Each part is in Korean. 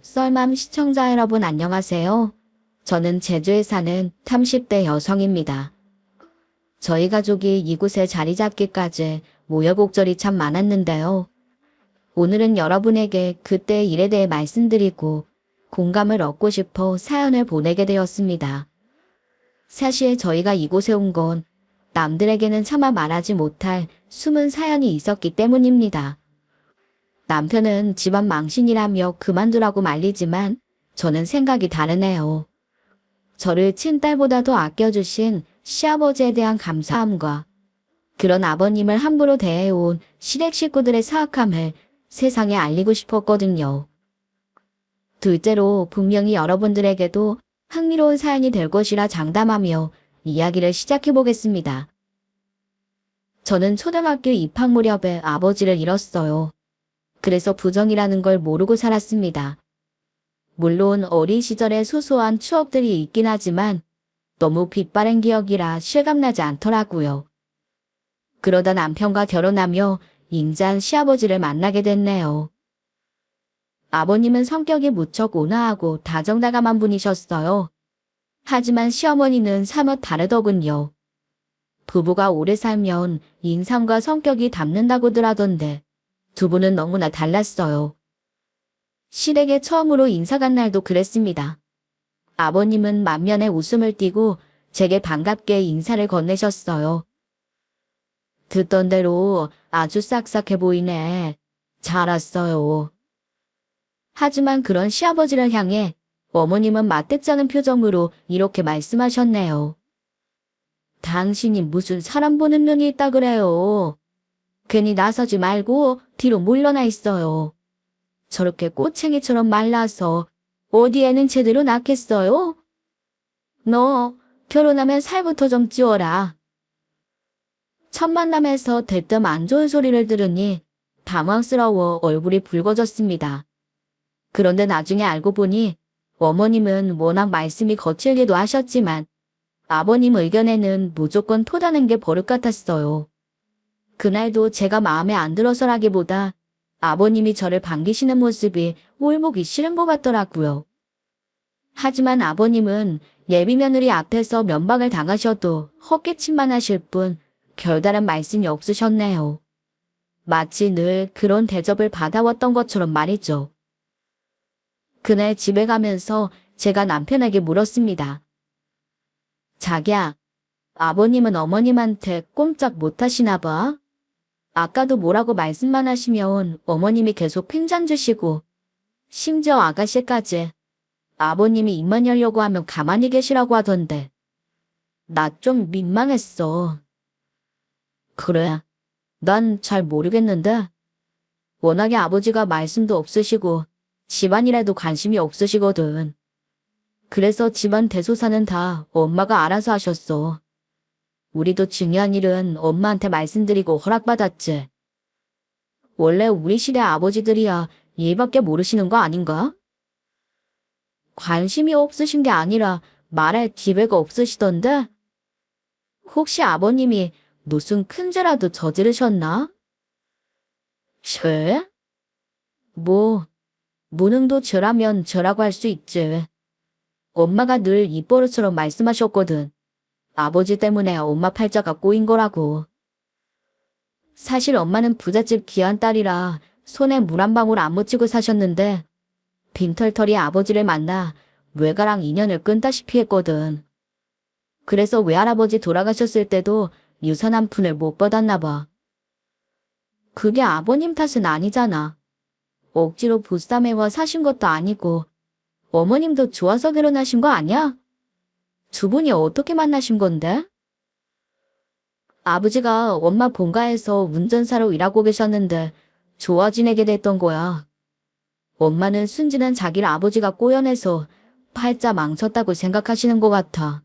썰맘 시청자 여러분 안녕하세요. 저는 제주에 사는 30대 여성입니다. 저희 가족이 이곳에 자리 잡기까지 우여곡절이 참 많았는데요. 오늘은 여러분에게 그때의 일에 대해 말씀드리고 공감을 얻고 싶어 사연을 보내게 되었습니다. 사실 저희가 이곳에 온 건 남들에게는 차마 말하지 못할 숨은 사연이 있었기 때문입니다. 남편은 집안 망신이라며 그만두라고 말리지만 저는 생각이 다르네요. 저를 친딸보다 더 아껴주신 시아버지에 대한 감사함과 그런 아버님을 함부로 대해온 시댁 식구들의 사악함을 세상에 알리고 싶었거든요. 둘째로 분명히 여러분들에게도 흥미로운 사연이 될 것이라 장담하며 이야기를 시작해 보겠습니다. 저는 초등학교 입학 무렵에 아버지를 잃었어요. 그래서 부정이라는 걸 모르고 살았습니다. 물론 어린 시절의 소소한 추억들이 있긴 하지만 너무 빛바랜 기억이라 실감나지 않더라고요. 그러다 남편과 결혼하며 잉자한 시아버지를 만나게 됐네요. 아버님은 성격이 무척 온화하고 다정다감한 분이셨어요. 하지만 시어머니는 사뭇 다르더군요. 부부가 오래 살면 인상과 성격이 닮는다고들 하던데 두 분은 너무나 달랐어요. 시댁에 처음으로 인사 간 날도 그랬습니다. 아버님은 만면에 웃음을 띠고 제게 반갑게 인사를 건네셨어요. 듣던 대로 아주 싹싹해 보이네. 잘 왔어요. 하지만 그런 시아버지를 향해 어머님은 맞대짜는 표정으로 이렇게 말씀하셨네요. 당신이 무슨 사람 보는 눈이 있다 그래요. 괜히 나서지 말고 뒤로 물러나 있어요. 저렇게 꼬챙이처럼 말라서 어디에는 제대로 낳겠어요? 너 결혼하면 살부터 좀 찌워라. 첫 만남에서 대뜸 안 좋은 소리를 들으니 당황스러워 얼굴이 붉어졌습니다. 그런데 나중에 알고 보니 어머님은 워낙 말씀이 거칠기도 하셨지만 아버님 의견에는 무조건 토다는 게 버릇 같았어요. 그날도 제가 마음에 안 들어서라기보다 아버님이 저를 반기시는 모습이 꼴보기 싫은 것 같더라고요. 하지만 아버님은 예비 며느리 앞에서 면박을 당하셔도 헛기침만 하실 뿐 별다른 말씀이 없으셨네요. 마치 늘 그런 대접을 받아왔던 것처럼 말이죠. 그날 집에 가면서 제가 남편에게 물었습니다. 자기야, 아버님은 어머님한테 꼼짝 못하시나 봐? 아까도 뭐라고 말씀만 하시면 어머님이 계속 팽잔 주시고 심지어 아가씨까지 아버님이 입만 열려고 하면 가만히 계시라고 하던데 나 좀 민망했어. 그래, 난 잘 모르겠는데 워낙에 아버지가 말씀도 없으시고 집안일에도 관심이 없으시거든. 그래서 집안 대소사는 다 엄마가 알아서 하셨어. 우리도 중요한 일은 엄마한테 말씀드리고 허락받았지. 원래 우리 시대 아버지들이야 얘밖에 모르시는 거 아닌가? 관심이 없으신 게 아니라 말할 기회가 없으시던데? 혹시 아버님이 무슨 큰 죄라도 저지르셨나? 죄? 뭐, 무능도 죄라면 죄라고 할 수 있지. 엄마가 늘 입버릇처럼 말씀하셨거든. 아버지 때문에 엄마 팔자가 꼬인 거라고. 사실 엄마는 부잣집 귀한 딸이라 손에 물 한 방울 안 묻히고 사셨는데 빈털터리 아버지를 만나 외가랑 인연을 끊다시피 했거든. 그래서 외할아버지 돌아가셨을 때도 유산 한 푼을 못 받았나 봐. 그게 아버님 탓은 아니잖아. 억지로 보쌈해와 사신 것도 아니고 어머님도 좋아서 결혼하신 거 아니야? 두 분이 어떻게 만나신 건데? 아버지가 엄마 본가에서 운전사로 일하고 계셨는데 좋아 지내게 됐던 거야. 엄마는 순진한 자기를 아버지가 꼬여내서 팔자 망쳤다고 생각하시는 것 같아.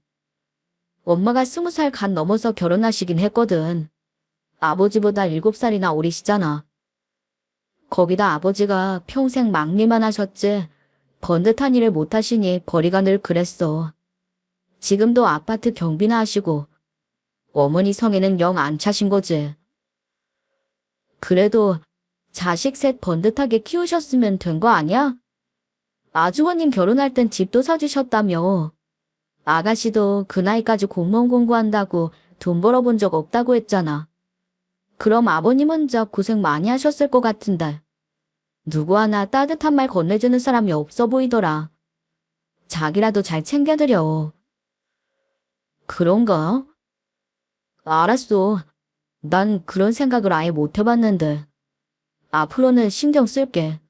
엄마가 20살 간 넘어서 결혼하시긴 했거든. 아버지보다 7살이나 어리시잖아. 거기다 아버지가 평생 막리만 하셨지 번듯한 일을 못하시니 벌이가 늘 그랬어. 지금도 아파트 경비나 하시고 어머니 성에는 영 안 차신 거지. 그래도 자식 셋 번듯하게 키우셨으면 된 거 아니야? 아주버님 결혼할 땐 집도 사주셨다며. 아가씨도 그 나이까지 공무원 공부한다고 돈 벌어본 적 없다고 했잖아. 그럼 아버님 혼자 고생 많이 하셨을 것 같은데. 누구 하나 따뜻한 말 건네주는 사람이 없어 보이더라. 자기라도 잘 챙겨드려. 그런가? 알았어. 난 그런 생각을 아예 못 해봤는데. 앞으로는 신경 쓸게.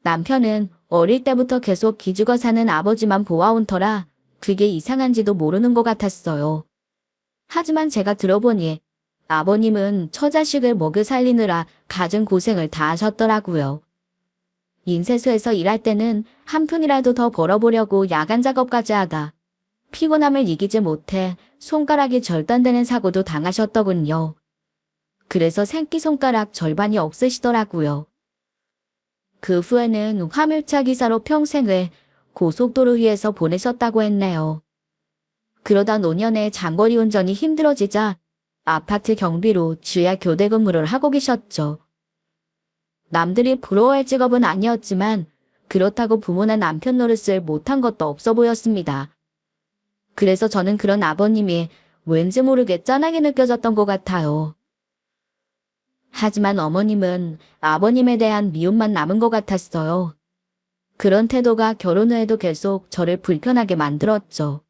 남편은 어릴 때부터 계속 기죽어 사는 아버지만 보아온 터라 그게 이상한지도 모르는 것 같았어요. 하지만 제가 들어보니 아버님은 처자식을 먹여 살리느라 갖은 고생을 다 하셨더라고요. 인쇄소에서 일할 때는 한 푼이라도 더 벌어보려고 야간 작업까지 하다 피곤함을 이기지 못해 손가락이 절단되는 사고도 당하셨더군요. 그래서 새끼손가락 절반이 없으시더라고요. 그 후에는 화물차 기사로 평생을 고속도로 위에서 보내셨다고 했네요. 그러다 노년에 장거리 운전이 힘들어지자 아파트 경비로 주야 교대 근무를 하고 계셨죠. 남들이 부러워할 직업은 아니었지만 그렇다고 부모나 남편 노릇을 못한 것도 없어 보였습니다. 그래서 저는 그런 아버님이 왠지 모르게 짠하게 느껴졌던 것 같아요. 하지만 어머님은 아버님에 대한 미움만 남은 것 같았어요. 그런 태도가 결혼 후에도 계속 저를 불편하게 만들었죠.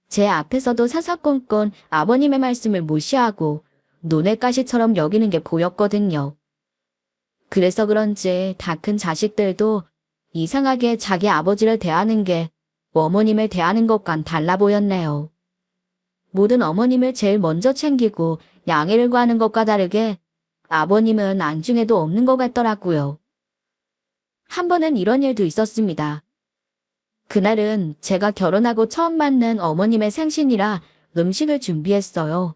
제 앞에서도 사사건건 아버님의 말씀을 무시하고 논외가시처럼 여기는 게 보였거든요. 그래서 그런지 다 큰 자식들도 이상하게 자기 아버지를 대하는 게 어머님을 대하는 것과는 달라 보였네요. 모든 어머님을 제일 먼저 챙기고 양해를 구하는 것과 다르게 아버님은 안중에도 없는 것 같더라고요. 한 번은 이런 일도 있었습니다. 그날은 제가 결혼하고 처음 맞는 어머님의 생신이라 음식을 준비했어요.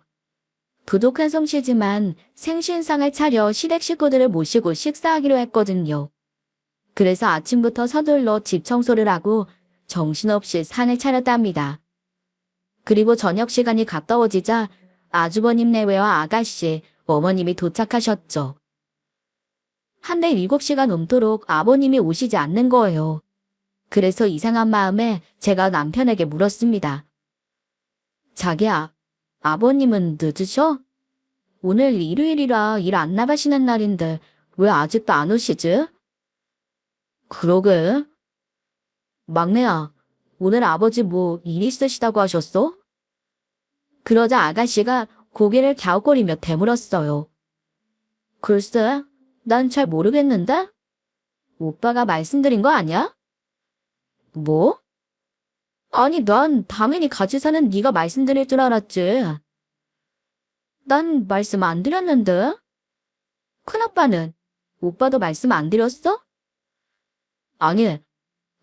부족한 솜씨지만 생신상을 차려 시댁 식구들을 모시고 식사하기로 했거든요. 그래서 아침부터 서둘러 집 청소를 하고 정신없이 상을 차렸답니다. 그리고 저녁 시간이 가까워지자 아주버님 내외와 아가씨, 어머님이 도착하셨죠. 한데 7시가 넘도록 아버님이 오시지 않는 거예요. 그래서 이상한 마음에 제가 남편에게 물었습니다. 자기야, 아버님은 늦으셔? 오늘 일요일이라 일 안 나가시는 날인데 왜 아직도 안 오시지? 그러게. 막내야, 오늘 아버지 뭐 일 있으시다고 하셨어? 그러자 아가씨가 고개를 갸웃거리며 되물었어요. 글쎄, 난 잘 모르겠는데? 오빠가 말씀드린 거 아니야? 뭐? 아니, 난 당연히 같이 사는 네가 말씀드릴 줄 알았지. 난 말씀 안 드렸는데? 큰아빠는? 오빠도 말씀 안 드렸어? 아니,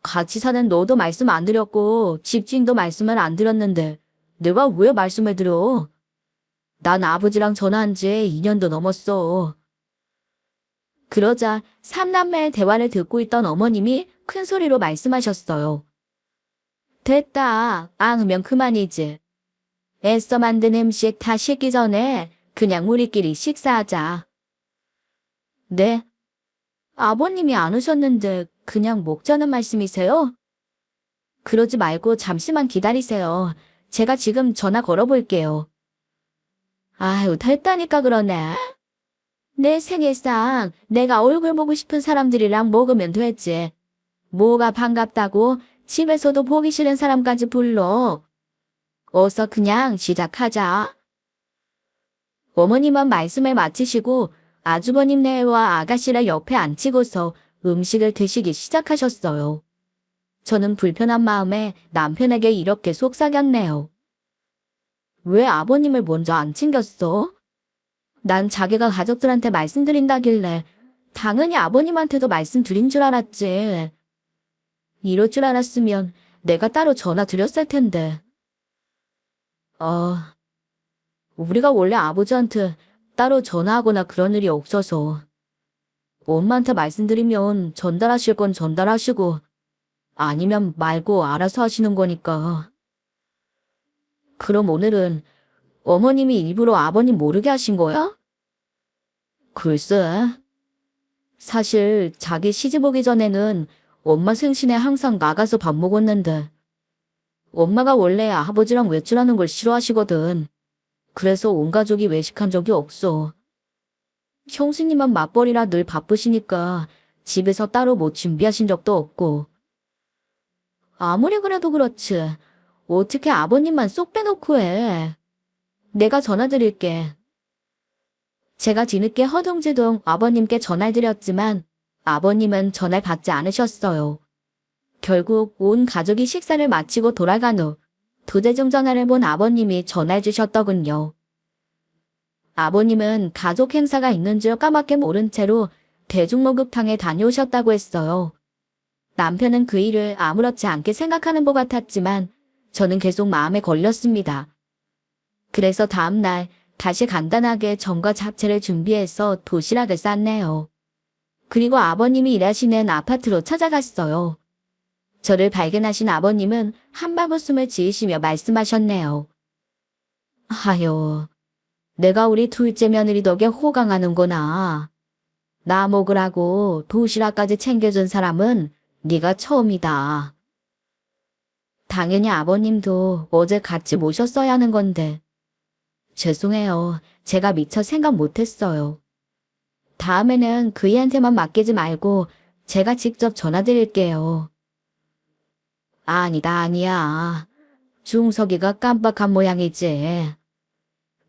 같이 사는 너도 말씀 안 드렸고 집주인도 말씀을 안 드렸는데 내가 왜 말씀을 드려? 난 아버지랑 전화한 지 2년도 넘었어. 그러자 삼남매의 대화를 듣고 있던 어머님이 큰 소리로 말씀하셨어요. 됐다. 앙으면 그만이지. 애써 만든 음식 다 식기 전에 그냥 우리끼리 식사하자. 네? 아버님이 안 오셨는데 그냥 먹자는 말씀이세요? 그러지 말고 잠시만 기다리세요. 제가 지금 전화 걸어볼게요. 아유, 됐다니까 그러네. 내 생일상 내가 얼굴 보고 싶은 사람들이랑 먹으면 되지. 뭐가 반갑다고 집에서도 보기 싫은 사람까지 불러. 어서 그냥 시작하자. 어머님은 말씀을 마치시고 아주버님 네와 아가씨를 옆에 앉히고서 음식을 드시기 시작하셨어요. 저는 불편한 마음에 남편에게 이렇게 속삭였네요. 왜 아버님을 먼저 안 챙겼어? 난 자기가 가족들한테 말씀드린다길래 당연히 아버님한테도 말씀드린 줄 알았지. 이럴 줄 알았으면 내가 따로 전화 드렸을 텐데. 우리가 원래 아버지한테 따로 전화하거나 그런 일이 없어서. 엄마한테 말씀드리면 전달하실 건 전달하시고 아니면 말고 알아서 하시는 거니까. 그럼 오늘은 어머님이 일부러 아버님 모르게 하신 거야? 글쎄. 사실 자기 시집 오기 전에는 엄마 생신에 항상 나가서 밥 먹었는데 엄마가 원래 아버지랑 외출하는 걸 싫어하시거든. 그래서 온 가족이 외식한 적이 없어. 형수님은 맞벌이라 늘 바쁘시니까 집에서 따로 뭐 준비하신 적도 없고. 아무리 그래도 그렇지. 어떻게 아버님만 쏙 빼놓고 해. 내가 전화드릴게. 제가 뒤늦게 허둥지둥 아버님께 전화를 드렸지만 아버님은 전화를 받지 않으셨어요. 결국 온 가족이 식사를 마치고 돌아간 후 부재중 전화를 본 아버님이 전화해 주셨더군요. 아버님은 가족 행사가 있는 줄 까맣게 모른 채로 대중목욕탕에 다녀오셨다고 했어요. 남편은 그 일을 아무렇지 않게 생각하는 것 같았지만 저는 계속 마음에 걸렸습니다. 그래서 다음날 다시 간단하게 전과 잡채를 준비해서 도시락을 쌌네요. 그리고 아버님이 일하시는 아파트로 찾아갔어요. 저를 발견하신 아버님은 한방 웃음을 지으시며 말씀하셨네요. 아유, 내가 우리 둘째 며느리 덕에 호강하는구나. 나 먹으라고 도시락까지 챙겨준 사람은 네가 처음이다. 당연히 아버님도 어제 같이 모셨어야 하는 건데. 죄송해요. 제가 미처 생각 못했어요. 다음에는 그이한테만 맡기지 말고 제가 직접 전화드릴게요. 아니야. 중석이가 깜빡한 모양이지.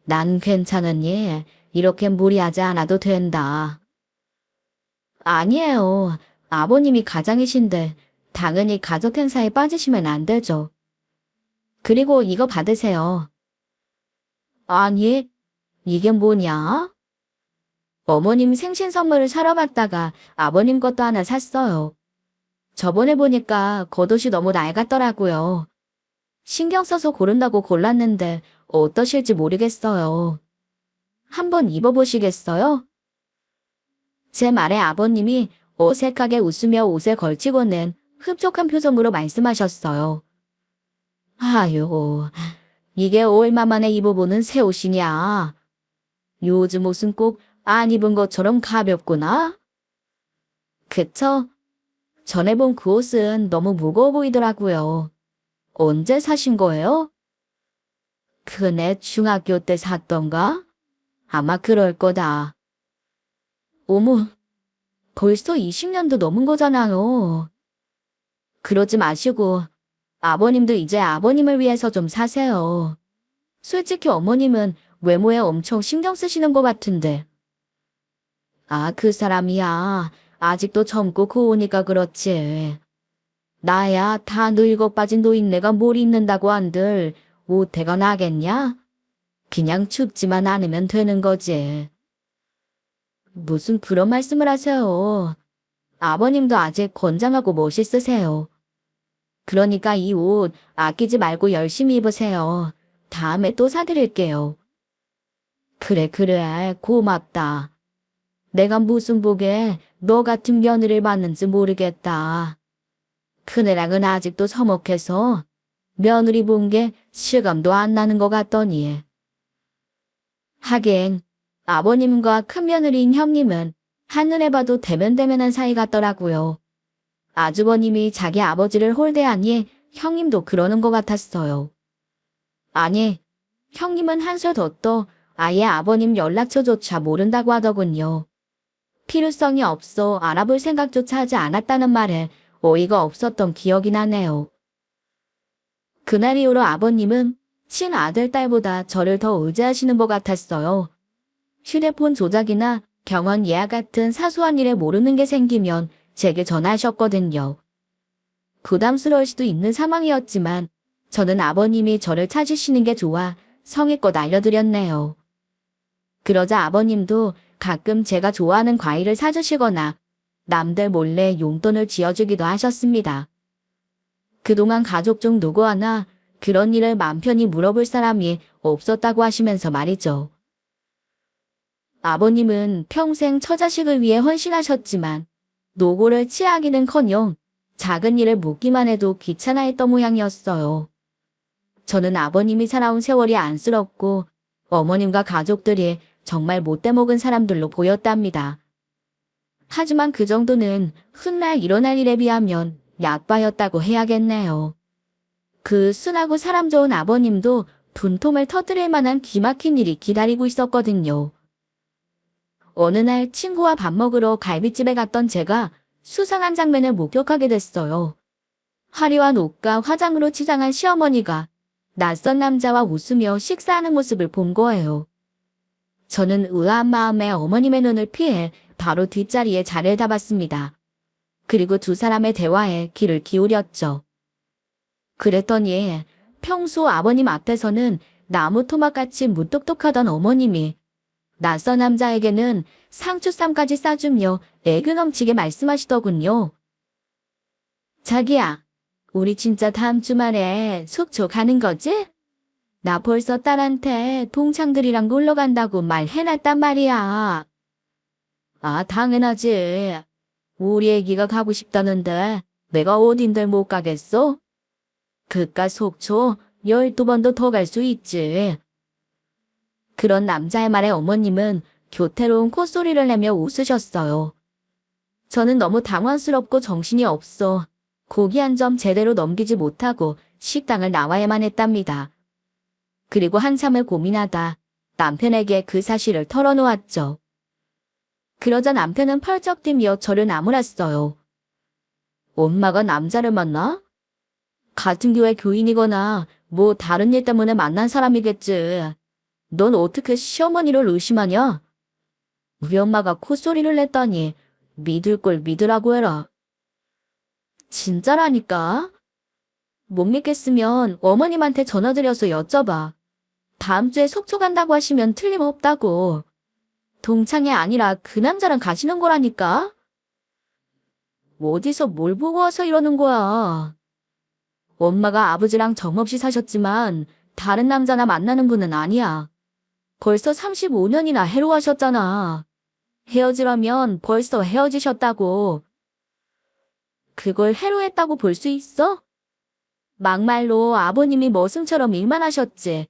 난 괜찮으니 이렇게 무리하지 않아도 된다. 아니에요. 아버님이 가장이신데 당연히 가족 행사에 빠지시면 안 되죠. 그리고 이거 받으세요. 아니, 이게 뭐냐? 어머님 생신 선물을 사러 갔다가 아버님 것도 하나 샀어요. 저번에 보니까 겉옷이 너무 낡았더라고요. 신경 써서 고른다고 골랐는데 어떠실지 모르겠어요. 한번 입어보시겠어요? 제 말에 아버님이 어색하게 웃으며 옷에 걸치고는 흡족한 표정으로 말씀하셨어요. 아유, 이게 얼마 만에 입어보는 새 옷이냐? 요즘 옷은 꼭 안 입은 것처럼 가볍구나? 그쵸? 전에 본 그 옷은 너무 무거워 보이더라고요. 언제 사신 거예요? 그네 중학교 때 샀던가? 아마 그럴 거다. 어머, 벌써 20년도 넘은 거잖아요. 그러지 마시고 아버님도 이제 아버님을 위해서 좀 사세요. 솔직히 어머님은 외모에 엄청 신경 쓰시는 것 같은데. 아, 그 사람이야. 아직도 젊고 고우니까 그렇지. 나야 다 늙어 빠진 노인네가 뭘 입는다고 한들 옷태가 나겠냐? 그냥 춥지만 않으면 되는 거지. 무슨 그런 말씀을 하세요. 아버님도 아직 건장하고 멋있으세요. 그러니까 이 옷 아끼지 말고 열심히 입으세요. 다음에 또 사드릴게요. 그래, 고맙다. 내가 무슨 복에 너 같은 며느리를 받는지 모르겠다. 큰애랑은 아직도 서먹해서 며느리 본 게 실감도 안 나는 것 같더니. 하긴 아버님과 큰며느리인 형님은 한눈에 봐도 대면대면한 사이 같더라고요. 아주버님이 자기 아버지를 홀대하니 형님도 그러는 것 같았어요. 아니, 형님은 한술 더 떠 아예 아버님 연락처조차 모른다고 하더군요. 필요성이 없어 알아볼 생각조차 하지 않았다는 말에 어이가 없었던 기억이 나네요. 그날 이후로 아버님은 친아들 딸보다 저를 더 의지하시는 것 같았어요. 휴대폰 조작이나 병원 예약 같은 사소한 일에 모르는 게 생기면 제게 전화하셨거든요. 부담스러울 수도 있는 상황이었지만 저는 아버님이 저를 찾으시는 게 좋아 성의껏 알려드렸네요. 그러자 아버님도 가끔 제가 좋아하는 과일을 사주시거나 남들 몰래 용돈을 쥐어주기도 하셨습니다. 그동안 가족 중 누구 하나 그런 일을 맘 편히 물어볼 사람이 없었다고 하시면서 말이죠. 아버님은 평생 처자식을 위해 헌신하셨지만 노고를 취하기는커녕 작은 일을 묻기만 해도 귀찮아했던 모양이었어요. 저는 아버님이 살아온 세월이 안쓰럽고 어머님과 가족들이 정말 못돼 먹은 사람들로 보였답니다. 하지만 그 정도는 훗날 일어날 일에 비하면 약바였다고 해야겠네요. 그 순하고 사람 좋은 아버님도 분통을 터뜨릴 만한 기막힌 일이 기다리고 있었거든요. 어느 날 친구와 밥 먹으러 갈비집에 갔던 제가 수상한 장면을 목격하게 됐어요. 화려한 옷과 화장으로 치장한 시어머니가 낯선 남자와 웃으며 식사하는 모습을 본 거예요. 저는 의아한 마음에 어머님의 눈을 피해 바로 뒷자리에 자리를 잡았습니다. 그리고 두 사람의 대화에 귀를 기울였죠. 그랬더니 평소 아버님 앞에서는 나무 토막같이 무뚝뚝하던 어머님이 낯선 남자에게는 상추쌈까지 싸주며 애교 넘치게 말씀하시더군요. 자기야, 우리 진짜 다음 주말에 속초 가는 거지? 나 벌써 딸한테 동창들이랑 놀러 간다고 말해놨단 말이야. 아, 당연하지. 우리 애기가 가고 싶다는데 내가 어딘들 못 가겠어? 그깟 속초 12번도 더 갈 수 있지. 그런 남자의 말에 어머님은 교태로운 콧소리를 내며 웃으셨어요. 저는 너무 당황스럽고 정신이 없어 고기 한 점 제대로 넘기지 못하고 식당을 나와야만 했답니다. 그리고 한참을 고민하다 남편에게 그 사실을 털어놓았죠. 그러자 남편은 펄쩍 뛰며 저를 나무랐어요. 엄마가 남자를 만나? 같은 교회 교인이거나 뭐 다른 일 때문에 만난 사람이겠지. 넌 어떻게 시어머니를 의심하냐? 우리 엄마가 콧소리를 냈다니 믿을 걸 믿으라고 해라. 진짜라니까? 못 믿겠으면 어머님한테 전화드려서 여쭤봐. 다음 주에 속초 간다고 하시면 틀림없다고. 동창이 아니라 그 남자랑 가시는 거라니까? 어디서 뭘 보고 와서 이러는 거야. 엄마가 아버지랑 정없이 사셨지만 다른 남자나 만나는 분은 아니야. 벌써 35년이나 해로하셨잖아. 헤어지려면 벌써 헤어지셨다고. 그걸 해로했다고 볼 수 있어? 막말로 아버님이 머슴처럼 일만 하셨지.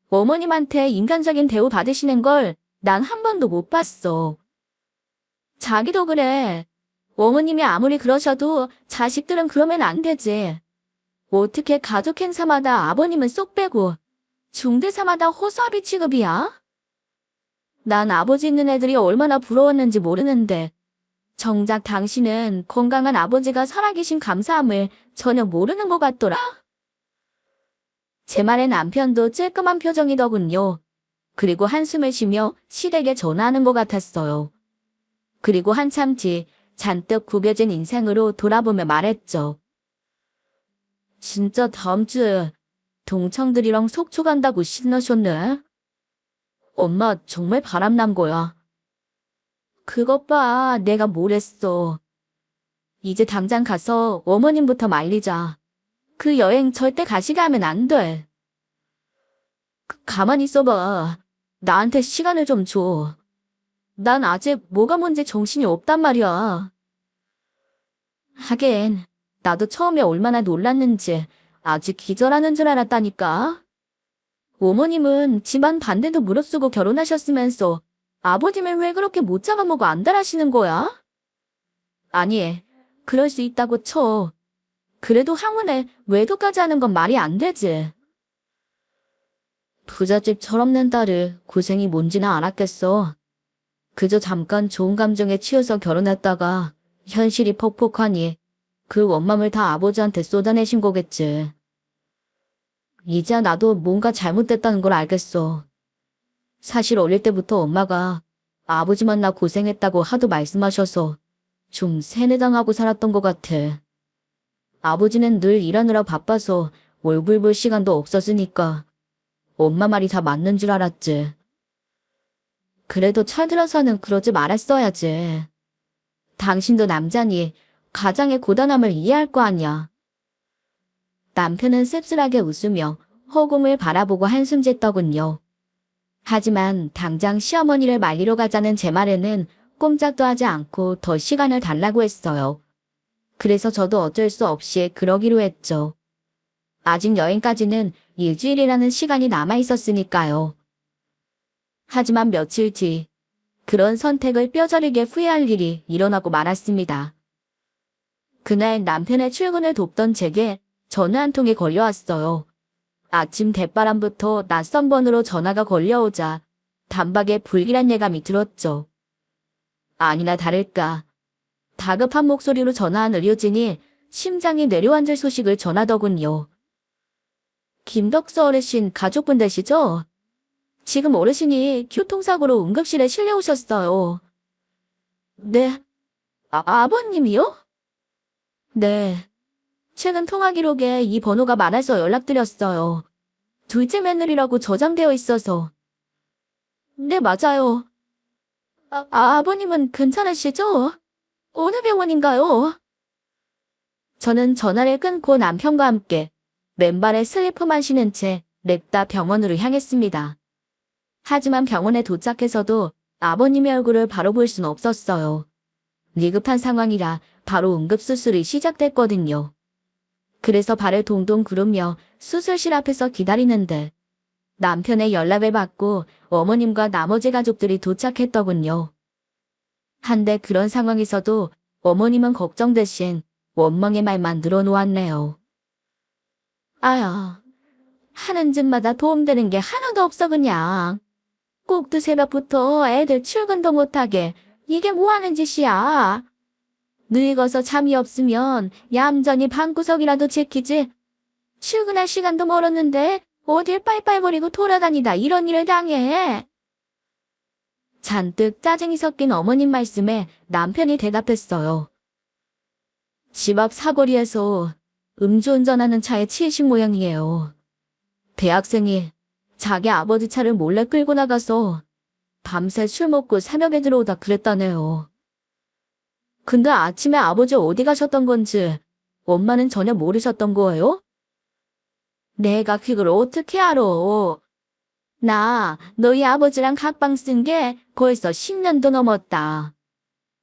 어머님한테 인간적인 대우 받으시는 걸 난 한 번도 못 봤어. 자기도 그래. 어머님이 아무리 그러셔도 자식들은 그러면 안 되지. 어떻게 가족 행사마다 아버님은 쏙 빼고 중대사마다 호수아비 취급이야? 난 아버지 있는 애들이 얼마나 부러웠는지 모르는데 정작 당신은 건강한 아버지가 살아계신 감사함을 전혀 모르는 것 같더라. 제 말에 남편도 찔끔한 표정이더군요. 그리고 한숨을 쉬며 시댁에 전화하는 것 같았어요. 그리고 한참 뒤 잔뜩 구겨진 인생으로 돌아보며 말했죠. 진짜 다음 주에 동창들이랑 속초 간다고 신나셨네. 엄마 정말 바람난 거야. 그것 봐, 내가 뭘 했어. 이제 당장 가서 어머님부터 말리자. 그 여행 절대 가시게 하면 안 돼. 가만히 있어봐. 나한테 시간을 좀 줘. 난 아직 뭐가 뭔지 정신이 없단 말이야. 하긴 나도 처음에 얼마나 놀랐는지 아직 기절하는 줄 알았다니까. 어머님은 집안 반대도 무릅쓰고 결혼하셨으면서 아버님을 왜 그렇게 못 잡아먹어 안달하시는 거야? 아니, 그럴 수 있다고 쳐. 그래도 항운에 외도까지 하는 건 말이 안 되지. 부잣집 철없는 딸을 고생이 뭔지나 알았겠어. 그저 잠깐 좋은 감정에 치여서 결혼했다가 현실이 퍽퍽하니 그 원망을 다 아버지한테 쏟아내신 거겠지. 이제야 나도 뭔가 잘못됐다는 걸 알겠어. 사실 어릴 때부터 엄마가 아버지 만나 고생했다고 하도 말씀하셔서 좀 세뇌당하고 살았던 것 같아. 아버지는 늘 일하느라 바빠서 얼굴 볼 시간도 없었으니까 엄마 말이 다 맞는 줄 알았지. 그래도 철들어서는 그러지 말았어야지. 당신도 남자니 가장의 고단함을 이해할 거 아니야. 남편은 씁쓸하게 웃으며 허공을 바라보고 한숨 짓더군요. 하지만 당장 시어머니를 말리러 가자는 제 말에는 꼼짝도 하지 않고 더 시간을 달라고 했어요. 그래서 저도 어쩔 수 없이 그러기로 했죠. 아직 여행까지는 일주일이라는 시간이 남아 있었으니까요. 하지만 며칠 뒤 그런 선택을 뼈저리게 후회할 일이 일어나고 말았습니다. 그날 남편의 출근을 돕던 제게 전화 한 통이 걸려왔어요. 아침 대바람부터 낯선 번호로 전화가 걸려오자 단박에 불길한 예감이 들었죠. 아니나 다를까 다급한 목소리로 전화한 의료진이 심장이 내려앉을 소식을 전하더군요. 김덕수 어르신 가족분 되시죠? 지금 어르신이 교통사고로 응급실에 실려오셨어요. 네. 아버님이요? 네. 최근 통화 기록에 이 번호가 많아서 연락드렸어요. 둘째 며느리라고 저장되어 있어서. 네, 맞아요. 아버님은 괜찮으시죠? 어느 병원인가요? 저는 전화를 끊고 남편과 함께 맨발에 슬리퍼만 신은 채 냅다 병원으로 향했습니다. 하지만 병원에 도착해서도 아버님의 얼굴을 바로 볼 순 없었어요. 위급한 상황이라 바로 응급수술이 시작됐거든요. 그래서 발을 동동 구르며 수술실 앞에서 기다리는데 남편의 연락을 받고 어머님과 나머지 가족들이 도착했더군요. 한데 그런 상황에서도 어머님은 걱정 대신 원망의 말만 늘어놓았네요. 아야, 하는 짓마다 도움되는 게 하나도 없어 그냥. 꼭두 새벽부터 애들 출근도 못하게 이게 뭐 하는 짓이야. 늙어서 잠이 없으면 얌전히 방구석이라도 지키지. 출근할 시간도 멀었는데 어딜 빨빨거리고 돌아다니다 이런 일을 당해. 잔뜩 짜증이 섞인 어머님 말씀에 남편이 대답했어요. 집 앞 사거리에서 음주운전하는 차에 치이신 모양이에요. 대학생이 자기 아버지 차를 몰래 끌고 나가서 밤새 술 먹고 새벽에 들어오다 그랬다네요. 근데 아침에 아버지 어디 가셨던 건지 엄마는 전혀 모르셨던 거예요? 내가 그걸 어떻게 알아? 나 너희 아버지랑 각방 쓴 게 벌써 10년도 넘었다.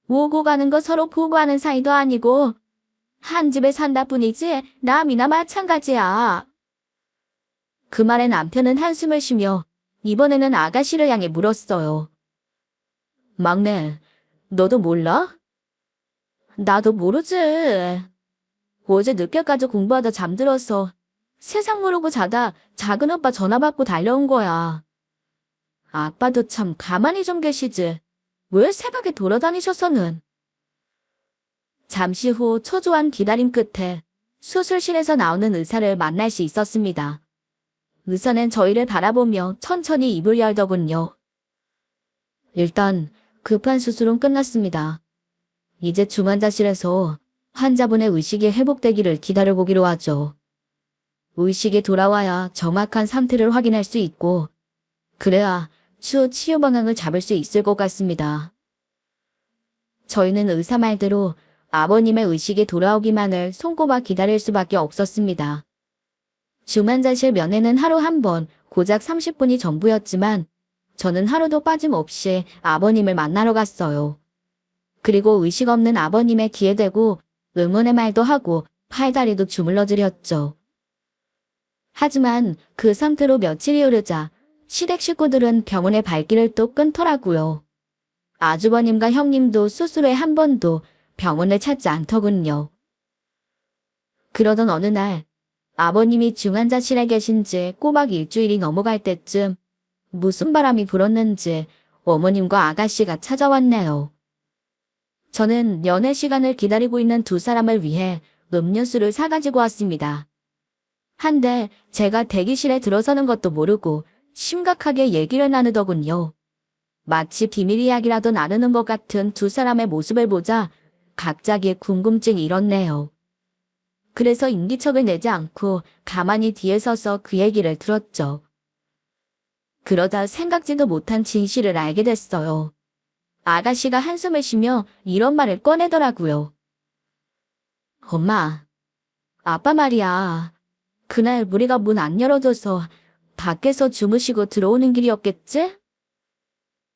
오고 가는 거 서로 보고하는 사이도 아니고 한 집에 산다 뿐이지 남이나 마찬가지야. 그 말에 남편은 한숨을 쉬며 이번에는 아가씨를 향해 물었어요. 막내, 너도 몰라? 나도 모르지. 어제 늦게까지 공부하다 잠들어서 세상 모르고 자다 작은 오빠 전화 받고 달려온 거야. 아빠도 참 가만히 좀 계시지. 왜 새벽에 돌아다니셔서는. 잠시 후 초조한 기다림 끝에 수술실에서 나오는 의사를 만날 수 있었습니다. 의사는 저희를 바라보며 천천히 입을 열더군요. 일단 급한 수술은 끝났습니다. 이제 중환자실에서 환자분의 의식이 회복되기를 기다려보기로 하죠. 의식이 돌아와야 정확한 상태를 확인할 수 있고 그래야 추후 치유 방향을 잡을 수 있을 것 같습니다. 저희는 의사 말대로 아버님의 의식이 돌아오기만을 손꼽아 기다릴 수밖에 없었습니다. 중환자실 면회는 하루 한 번, 고작 30분이 전부였지만 저는 하루도 빠짐없이 아버님을 만나러 갔어요. 그리고 의식 없는 아버님의 귀에 대고 응원의 말도 하고 팔다리도 주물러 드렸죠. 하지만 그 상태로 며칠이 흐르자 시댁 식구들은 병원의 발길을 또 끊더라고요. 아주버님과 형님도 수술 후에 한 번도 병원을 찾지 않더군요. 그러던 어느 날 아버님이 중환자실에 계신 지 꼬박 일주일이 넘어갈 때쯤 무슨 바람이 불었는지 어머님과 아가씨가 찾아왔네요. 저는 연애 시간을 기다리고 있는 두 사람을 위해 음료수를 사가지고 왔습니다. 한데 제가 대기실에 들어서는 것도 모르고 심각하게 얘기를 나누더군요. 마치 비밀 이야기라도 나누는 것 같은 두 사람의 모습을 보자 갑자기 궁금증이 일었네요. 그래서 인기척을 내지 않고 가만히 뒤에 서서 그 얘기를 들었죠. 그러다 생각지도 못한 진실을 알게 됐어요. 아가씨가 한숨을 쉬며 이런 말을 꺼내더라고요. 엄마, 아빠 말이야. 그날 우리가 문 안 열어줘서 밖에서 주무시고 들어오는 길이었겠지?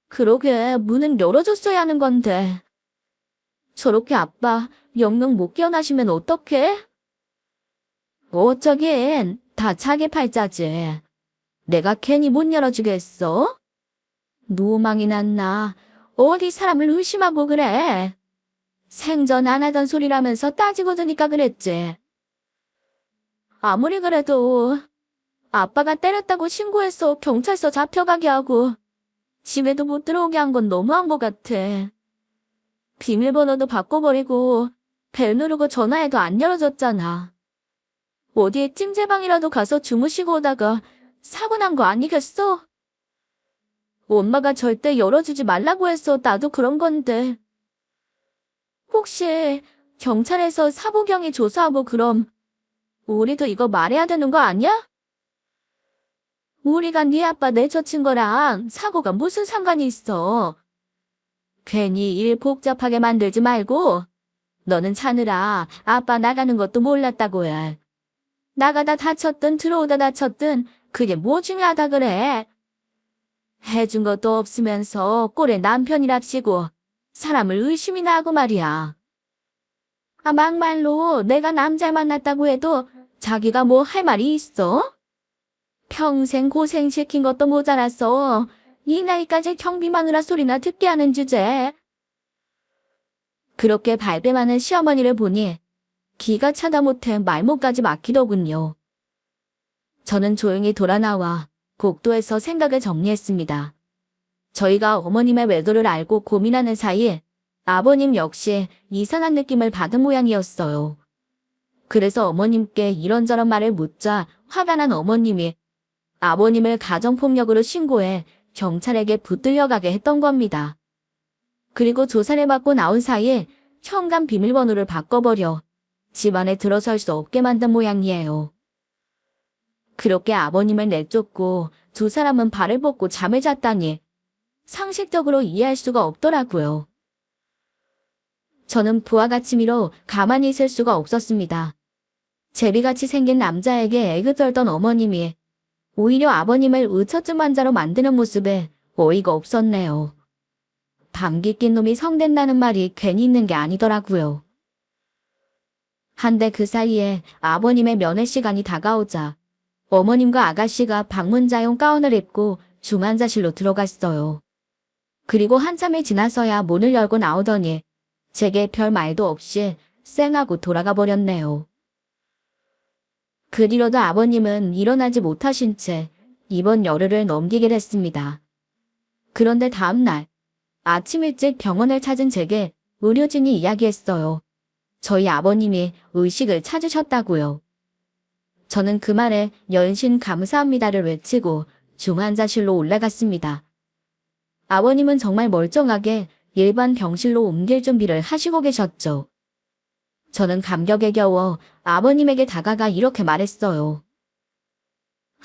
그러게 문은 열어줬어야 하는 건데. 저렇게 아빠 영영 못 깨어나시면 어떡해? 어쩌긴 다 자기 팔자지. 내가 괜히 못 열어주겠어? 노망이 났나? 어디 사람을 의심하고 그래? 생전 안 하던 소리라면서 따지고 드니까 그랬지. 아무리 그래도 아빠가 때렸다고 신고해서 경찰서 잡혀가게 하고 집에도 못 들어오게 한 건 너무한 것 같아. 비밀번호도 바꿔버리고 벨 누르고 전화해도 안 열어줬잖아. 어디에 찜질방이라도 가서 주무시고 오다가 사고 난 거 아니겠어? 엄마가 절대 열어주지 말라고 해서 나도 그런 건데. 혹시 경찰에서 사보경이 조사하고 그럼 우리도 이거 말해야 되는 거 아니야? 우리가 네 아빠 내쫓은 거랑 사고가 무슨 상관이 있어? 괜히 일 복잡하게 만들지 말고 너는 차느라 아빠 나가는 것도 몰랐다고 해. 나가다 다쳤든 들어오다 다쳤든 그게 뭐 중요하다 그래? 해준 것도 없으면서 꼴에 남편이랍시고 사람을 의심이나 하고 말이야. 막말로 내가 남자 만났다고 해도 자기가 뭐 할 말이 있어? 평생 고생시킨 것도 모자라서 이 나이까지 경비마누라 소리나 듣게 하는 주제. 그렇게 발뺌하는 시어머니를 보니 기가 차다 못해 말못까지 막히더군요. 저는 조용히 돌아 나와 곡도에서 생각을 정리했습니다. 저희가 어머님의 외도를 알고 고민하는 사이에 아버님 역시 이상한 느낌을 받은 모양이었어요. 그래서 어머님께 이런저런 말을 묻자 화가 난 어머님이 아버님을 가정폭력으로 신고해 경찰에게 붙들려가게 했던 겁니다. 그리고 조사를 받고 나온 사이에 현관 비밀번호를 바꿔버려 집안에 들어설 수 없게 만든 모양이에요. 그렇게 아버님을 내쫓고 두 사람은 발을 뻗고 잠을 잤다니 상식적으로 이해할 수가 없더라고요. 저는 부하가치미로 가만히 있을 수가 없었습니다. 제비같이 생긴 남자에게 애교 떨던 어머님이 오히려 아버님을 의처증 환자로 만드는 모습에 어이가 없었네요. 감기 낀 놈이 성된다는 말이 괜히 있는 게 아니더라고요. 한데 그 사이에 아버님의 면회 시간이 다가오자 어머님과 아가씨가 방문자용 가운을 입고 중환자실로 들어갔어요. 그리고 한참이 지나서야 문을 열고 나오더니 제게 별 말도 없이 쌩하고 돌아가 버렸네요. 그 뒤로도 아버님은 일어나지 못하신 채 이번 열흘을 넘기게 됐습니다. 그런데 다음날 아침 일찍 병원을 찾은 제게 의료진이 이야기했어요. 저희 아버님이 의식을 찾으셨다고요. 저는 그 말에 연신 감사합니다를 외치고 중환자실로 올라갔습니다. 아버님은 정말 멀쩡하게 일반 병실로 옮길 준비를 하시고 계셨죠. 저는 감격에 겨워 아버님에게 다가가 이렇게 말했어요.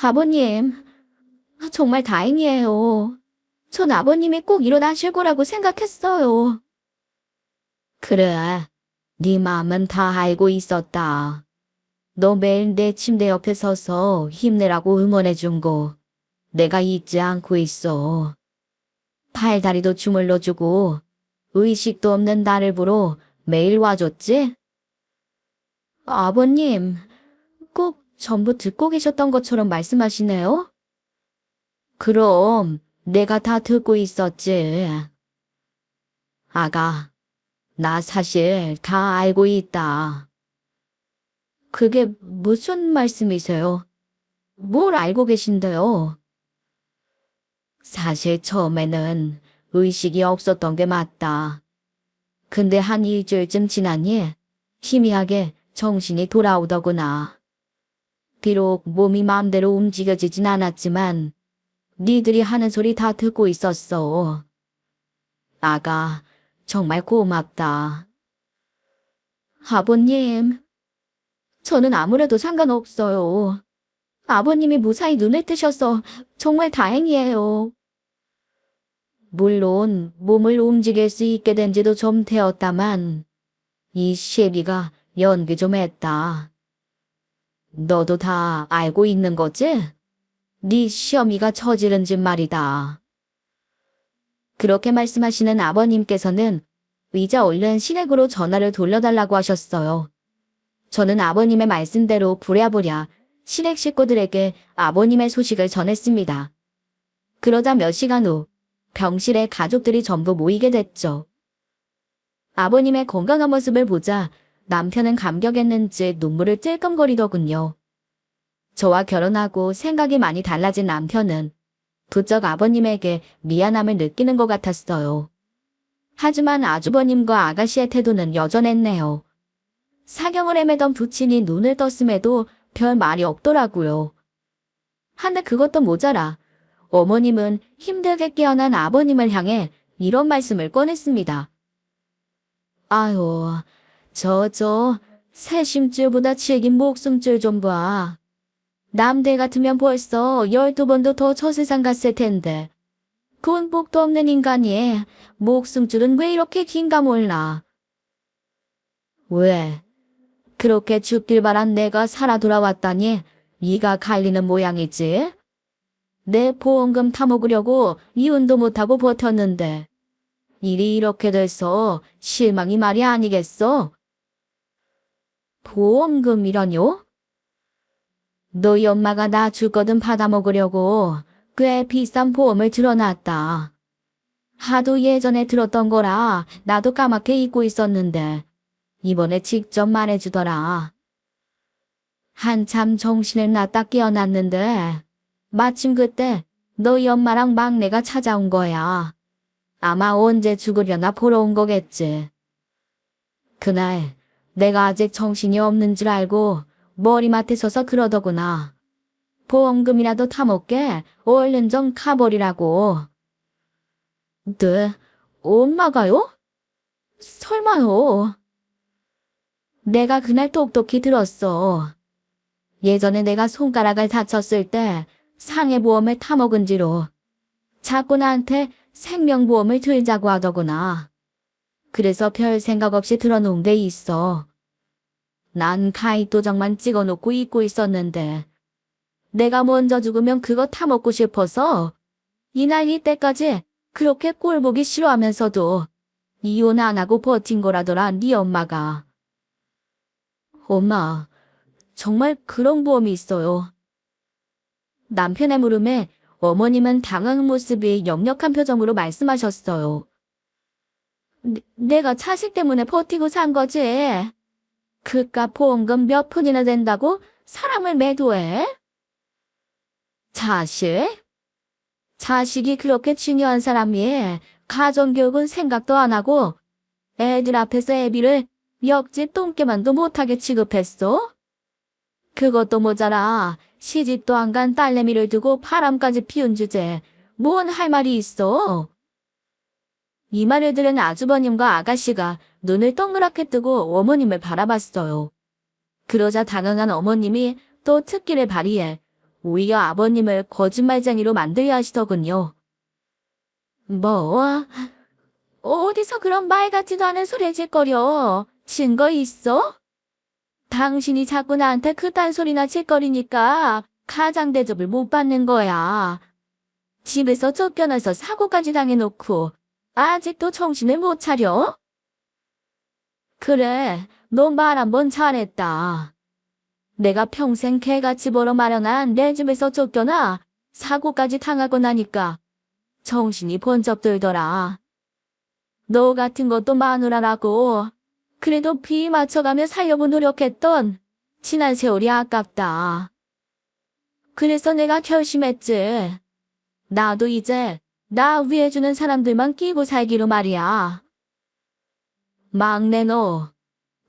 아버님, 정말 다행이에요. 전 아버님이 꼭 일어나실 거라고 생각했어요. 그래, 네 마음은 다 알고 있었다. 너 매일 내 침대 옆에 서서 힘내라고 응원해준 거 내가 잊지 않고 있어. 팔다리도 주물러주고 의식도 없는 나를 보러 매일 와줬지? 아버님, 꼭 전부 듣고 계셨던 것처럼 말씀하시네요? 그럼 내가 다 듣고 있었지. 아가, 나 사실 다 알고 있다. 그게 무슨 말씀이세요? 뭘 알고 계신데요? 사실 처음에는 의식이 없었던 게 맞다. 근데 한 일주일쯤 지나니 희미하게 정신이 돌아오더구나. 비록 몸이 마음대로 움직여지진 않았지만 니들이 하는 소리 다 듣고 있었어. 아가, 정말 고맙다. 아버님, 저는 아무래도 상관없어요. 아버님이 무사히 눈을 뜨셔서 정말 다행이에요. 물론 몸을 움직일 수 있게 된 지도 좀 되었다만 이 시애비가 연기 좀 했다. 너도 다 알고 있는 거지? 네 시어미가 저지른 짓 말이다. 그렇게 말씀하시는 아버님께서는 의자 얼른 시댁으로 전화를 돌려달라고 하셨어요. 저는 아버님의 말씀대로 부랴부랴 시댁 식구들에게 아버님의 소식을 전했습니다. 그러자 몇 시간 후 병실에 가족들이 전부 모이게 됐죠. 아버님의 건강한 모습을 보자 남편은 감격했는지 눈물을 찔끔거리더군요. 저와 결혼하고 생각이 많이 달라진 남편은 부쩍 아버님에게 미안함을 느끼는 것 같았어요. 하지만 아주버님과 아가씨의 태도는 여전했네요. 사경을 헤매던 부친이 눈을 떴음에도 별 말이 없더라고요. 한데 그것도 모자라 어머님은 힘들게 깨어난 아버님을 향해 이런 말씀을 꺼냈습니다. 아유, 새심줄보다 질긴 목숨줄 좀 봐. 남들 같으면 벌써 12번도 더 저 세상 갔을 텐데. 돈복도 없는 인간이 목숨줄은 왜 이렇게 긴가 몰라. 왜? 그렇게 죽길 바란 내가 살아 돌아왔다니 이가 갈리는 모양이지? 내 보험금 타먹으려고 이혼도 못하고 버텼는데 일이 이렇게 돼서 실망이 말이 아니겠어? 보험금이라뇨? 너희 엄마가 나 주거든 받아먹으려고 꽤 비싼 보험을 들어놨다. 하도 예전에 들었던 거라 나도 까맣게 잊고 있었는데 이번에 직접 말해주더라. 한참 정신을 놨다 깨어났는데 마침 그때 너희 엄마랑 막내가 찾아온 거야. 아마 언제 죽으려나 보러 온 거겠지. 그날 내가 아직 정신이 없는 줄 알고 머리맡에 서서 그러더구나. 보험금이라도 타먹게 얼른 좀 가버리라고. 네, 엄마가요? 설마요. 내가 그날 똑똑히 들었어. 예전에 내가 손가락을 다쳤을 때 상해보험을 타먹은 뒤로 자꾸 나한테 생명보험을 들자고 하더구나. 그래서 별 생각 없이 들어놓은 게 있어. 난 가입도장만 찍어놓고 잊고 있었는데 내가 먼저 죽으면 그거 타먹고 싶어서 이날 이때까지 그렇게 꼴보기 싫어하면서도 이혼 안 하고 버틴 거라더라 네 엄마가. 엄마, 정말 그런 보험이 있어요. 남편의 물음에 어머님은 당황한 모습이 역력한 표정으로 말씀하셨어요. 내가 자식 때문에 버티고 산 거지. 그깟 보험금 몇 푼이나 된다고 사람을 매도해? 자식? 자식이 그렇게 중요한 사람이 가정교육은 생각도 안 하고 애들 앞에서 애비를 옆집 똥개만도 못하게 취급했어? 그것도 모자라 시집도 안 간 딸내미를 두고 바람까지 피운 주제 뭔 할 말이 있어? 이 말을 들은 아주버님과 아가씨가 눈을 동그랗게 뜨고 어머님을 바라봤어요. 그러자 당황한 어머님이 또 특기를 발휘해 오히려 아버님을 거짓말쟁이로 만들려 하시더군요. 뭐? 어디서 그런 말 같지도 않은 소리 짓거려. 증거 있어? 당신이 자꾸 나한테 그딴 소리나 짓거리니까 가장 대접을 못 받는 거야. 집에서 쫓겨나서 사고까지 당해놓고 아직도 정신을 못 차려? 그래, 너 말 한번 잘했다. 내가 평생 개같이 벌어 마련한 내 집에서 쫓겨나 사고까지 당하고 나니까 정신이 번쩍 들더라. 너 같은 것도 마누라라고 그래도 비 맞춰가며 살려고 노력했던 지난 세월이 아깝다. 그래서 내가 결심했지. 나도 이제 나 위해주는 사람들만 끼고 살기로 말이야. 막내 너,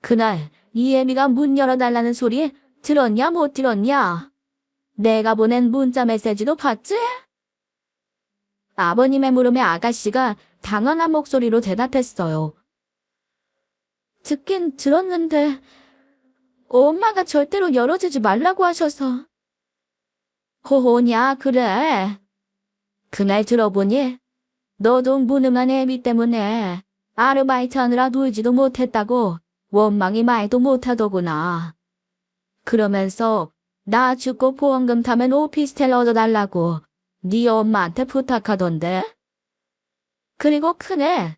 그날 이애미가 문 열어달라는 소리 들었냐 못 들었냐? 내가 보낸 문자 메시지도 봤지? 아버님의 물음에 아가씨가 당황한 목소리로 대답했어요. 듣긴 들었는데 엄마가 절대로 열어주지 말라고 하셔서. 호호냐 그래. 그날 들어보니 너도 무능한 애미 때문에 아르바이트 하느라 놀지도 못했다고 원망이 말도 못하더구나. 그러면서 나 죽고 보험금 타면 오피스텔 얻어달라고 네 엄마한테 부탁하던데. 그리고 큰애,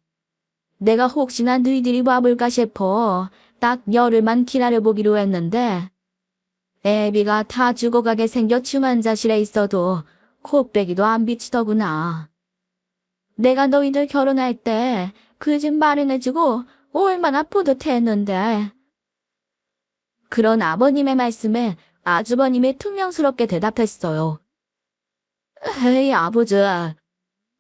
내가 혹시나 너희들이 와볼까 싶어 딱 열흘만 기다려보기로 했는데 애비가 다 죽어가게 생겨 중환자실에 있어도 코빼기도 안 비치더구나. 내가 너희들 결혼할 때 그 집 마련해주고 얼마나 뿌듯했는데. 그런 아버님의 말씀에 아주버님이 퉁명스럽게 대답했어요. 에이, 아버지.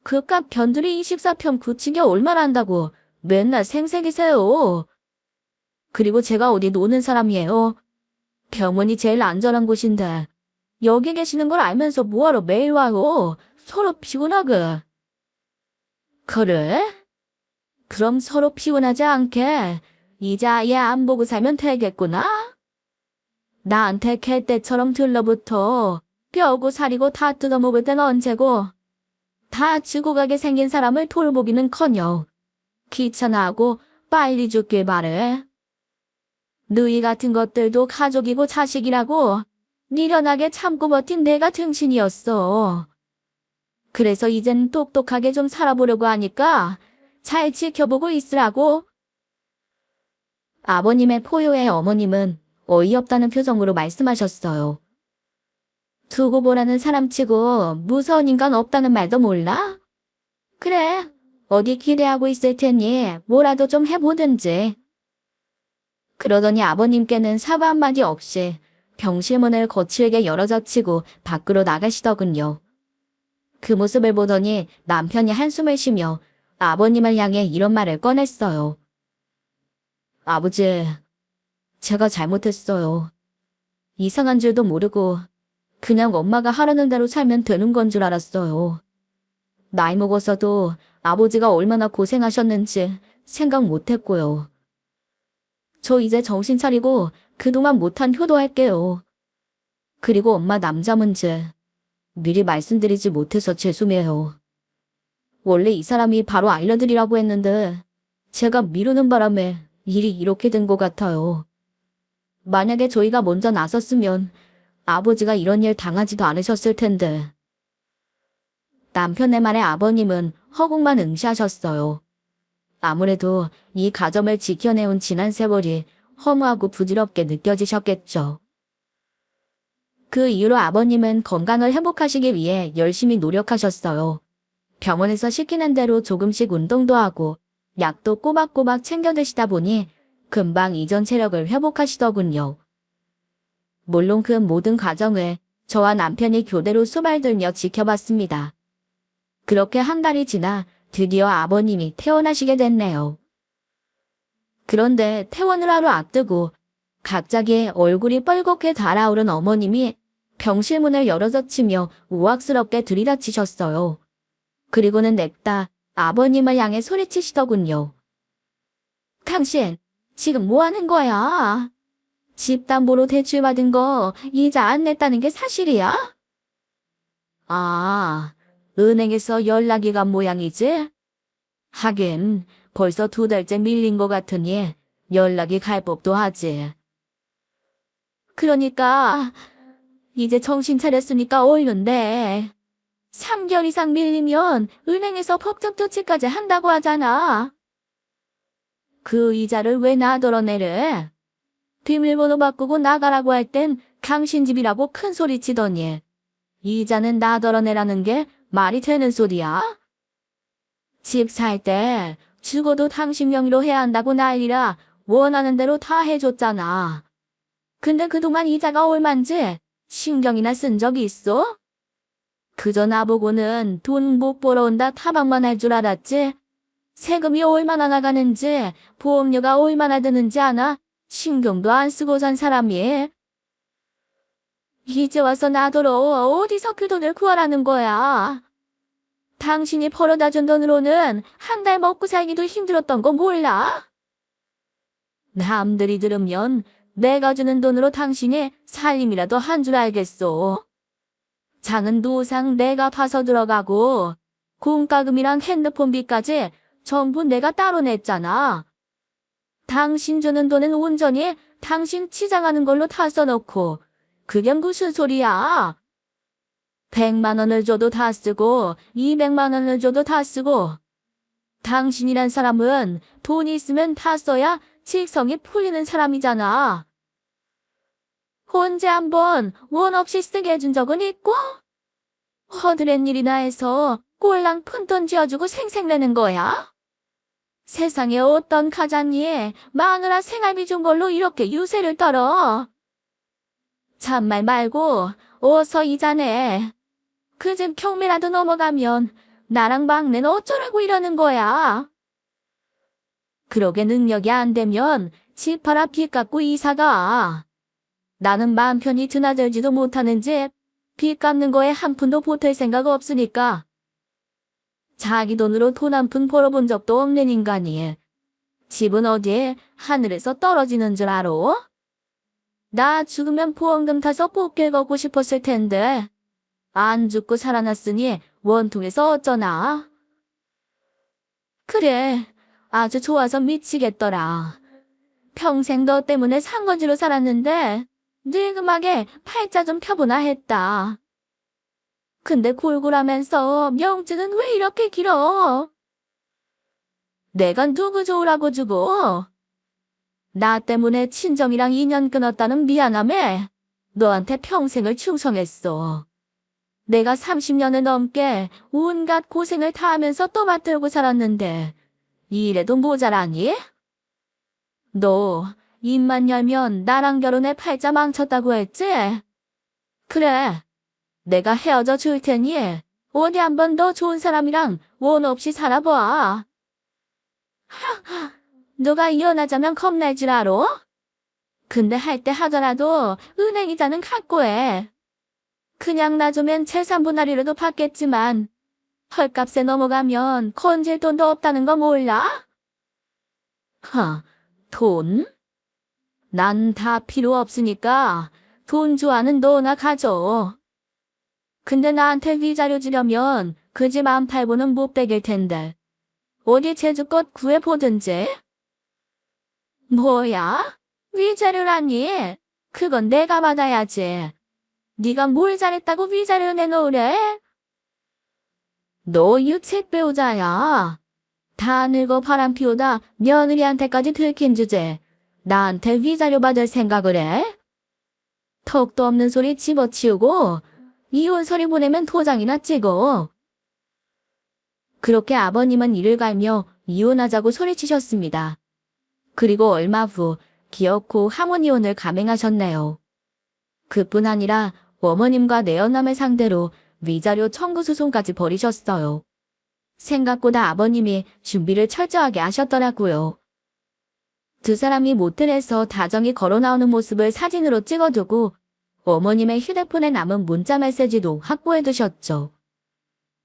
그깟 견들이 24평 굳히게 얼마나 한다고 맨날 생색이세요. 그리고 제가 어디 노는 사람이에요. 병원이 제일 안전한 곳인데 여기 계시는 걸 알면서 뭐하러 매일 와요. 서로 피곤하게. 그래? 그럼 서로 피곤하지 않게 이제 아예 안 보고 살면 되겠구나? 나한테 개떼처럼 들러붙어 뼈고 살이고 다 뜯어먹을 땐 언제고 다 죽어가게 생긴 사람을 돌보기는커녕 귀찮아하고 빨리 죽길 바래. 너희 같은 것들도 가족이고 자식이라고 미련하게 참고 버틴 내가 등신이었어. 그래서 이젠 똑똑하게 좀 살아보려고 하니까 잘 지켜보고 있으라고. 아버님의 포효의 어머님은 어이없다는 표정으로 말씀하셨어요. 두고 보라는 사람치고 무서운 인간 없다는 말도 몰라? 그래, 어디 기대하고 있을 테니 뭐라도 좀 해보든지. 그러더니 아버님께는 사과 한마디 없이 병실문을 거칠게 열어젖히고 밖으로 나가시더군요. 그 모습을 보더니 남편이 한숨을 쉬며 아버님을 향해 이런 말을 꺼냈어요. 아버지, 제가 잘못했어요. 이상한 줄도 모르고 그냥 엄마가 하라는 대로 살면 되는 건 줄 알았어요. 나이 먹어서도 아버지가 얼마나 고생하셨는지 생각 못했고요. 저 이제 정신 차리고 그동안 못한 효도할게요. 그리고 엄마 남자 문제 미리 말씀드리지 못해서 죄송해요. 원래 이 사람이 바로 알려드리라고 했는데 제가 미루는 바람에 일이 이렇게 된 것 같아요. 만약에 저희가 먼저 나섰으면 아버지가 이런 일 당하지도 않으셨을 텐데. 남편의 말에 아버님은 허공만 응시하셨어요. 아무래도 이 가정을 지켜내온 지난 세월이 허무하고 부질없게 느껴지셨겠죠. 그 이후로 아버님은 건강을 회복하시기 위해 열심히 노력하셨어요. 병원에서 시키는 대로 조금씩 운동도 하고 약도 꼬박꼬박 챙겨 드시다 보니 금방 이전 체력을 회복하시더군요. 물론 그 모든 과정을 저와 남편이 교대로 수발들며 지켜봤습니다. 그렇게 한 달이 지나 드디어 아버님이 퇴원하시게 됐네요. 그런데 퇴원을 하루 앞두고 갑자기 얼굴이 뻘겋게 달아오른 어머님이 병실 문을 열어젖히며 우악스럽게 들이닥치셨어요. 그리고는 냅다 아버님을 향해 소리치시더군요. 당신, 지금 뭐 하는 거야? 집담보로 대출받은 거 이자 안 냈다는 게 사실이야? 아, 은행에서 연락이 간 모양이지? 하긴 벌써 2달째 밀린 것 같으니 연락이 갈 법도 하지. 그러니까 이제 정신 차렸으니까 얼른 내. 3개월 이상 밀리면 은행에서 법적 조치까지 한다고 하잖아. 그 이자를 왜 나더러 내래? 비밀번호 바꾸고 나가라고 할 땐 당신 집이라고 큰 소리 치더니 이자는 나더러 내라는 게 말이 되는 소리야? 집 살 때 죽어도 당신 명의로 해야 한다고 난리라 원하는 대로 다 해줬잖아. 근데 그동안 이자가 얼만지 신경이나 쓴 적이 있어? 그저 나보고는 돈 못 벌어온다 타박만 할 줄 알았지? 세금이 얼마나 나가는지 보험료가 얼마나 드는지 아나? 신경도 안 쓰고 산 사람이. 이제 와서 나더러 어디서 그 돈을 구하라는 거야. 당신이 벌어다 준 돈으로는 한 달 먹고 살기도 힘들었던 거 몰라? 남들이 들으면 내가 주는 돈으로 당신이 살림이라도 한 줄 알겠소. 장은 노상 내가 파서 들어가고 공과금이랑 핸드폰비까지 전부 내가 따로 냈잖아. 당신 주는 돈은 온전히 당신 치장하는 걸로 다 써놓고 그게 무슨 소리야? 100만 원을 줘도 다 쓰고 200만 원을 줘도 다 쓰고 당신이란 사람은 돈이 있으면 다 써야 직성이 풀리는 사람이잖아. 언제 한번 원 없이 쓰게 해준 적은 있고? 허드렛 일이나 해서 꼴랑 푼돈 쥐어주고 생색내는 거야? 세상에 어떤 가자니에 마누라 생활비 준 걸로 이렇게 유세를 떨어. 참말 말고 어서 이자 내. 그 집 경매라도 넘어가면 나랑 막내는 어쩌라고 이러는 거야. 그러게 능력이 안 되면 집 팔아 빚 갚고 이사가. 나는 마음 편히 드나들지도 못하는 집, 빚 갚는 거에 한 푼도 보탤 생각 없으니까. 자기 돈으로 돈 한 푼 벌어본 적도 없는 인간이 집은 어디에 하늘에서 떨어지는 줄 알아? 나 죽으면 보험금 타서 뽑길 걷고 싶었을 텐데 안 죽고 살아났으니 원통에서 어쩌나. 그래, 아주 좋아서 미치겠더라. 평생 너 때문에 상거지로 살았는데 늙음하게 팔자 좀 펴보나 했다. 근데 골골하면서 명증은 왜 이렇게 길어? 내가 누구 좋으라고 주고? 나 때문에 친정이랑 인연 끊었다는 미안함에 너한테 평생을 충성했어. 내가 30년을 넘게 온갖 고생을 다 하면서 떠받들고 살았는데 이래도 모자라니? 너 입만 열면 나랑 결혼해 팔자 망쳤다고 했지? 그래, 내가 헤어져 줄 테니 어디 한번 더 좋은 사람이랑 원 없이 살아봐. 너가 이혼하자면 겁날 줄 알아? 근데 할 때 하더라도 은행 이자는 갖고 해. 그냥 놔두면 재산분할이라도 받겠지만 헐값에 넘어가면 건질 돈도 없다는 거 몰라? 돈? 난 다 필요 없으니까 돈 좋아하는 너나 가져. 근데 나한테 위자료 주려면 그 집 안 팔고는 못 베길 텐데. 어디 제주껏 구해보든지. 뭐야? 위자료라니? 그건 내가 받아야지. 네가 뭘 잘했다고 위자료 내놓으래? 너 유책 배우자야. 다 늙어 바람 피우다 며느리한테까지 들킨 주제. 나한테 위자료 받을 생각을 해? 턱도 없는 소리 집어치우고 이혼 서류 보내면 도장이나 찍어. 그렇게 아버님은 이를 갈며 이혼하자고 소리치셨습니다. 그리고 얼마 후 기어코 항원이혼을 감행하셨네요. 그뿐 아니라 어머님과 내연남을 상대로 위자료 청구 소송까지 벌이셨어요. 생각보다 아버님이 준비를 철저하게 하셨더라고요. 두 사람이 모텔에서 다정히 걸어 나오는 모습을 사진으로 찍어두고 어머님의 휴대폰에 남은 문자 메시지도 확보해 두셨죠.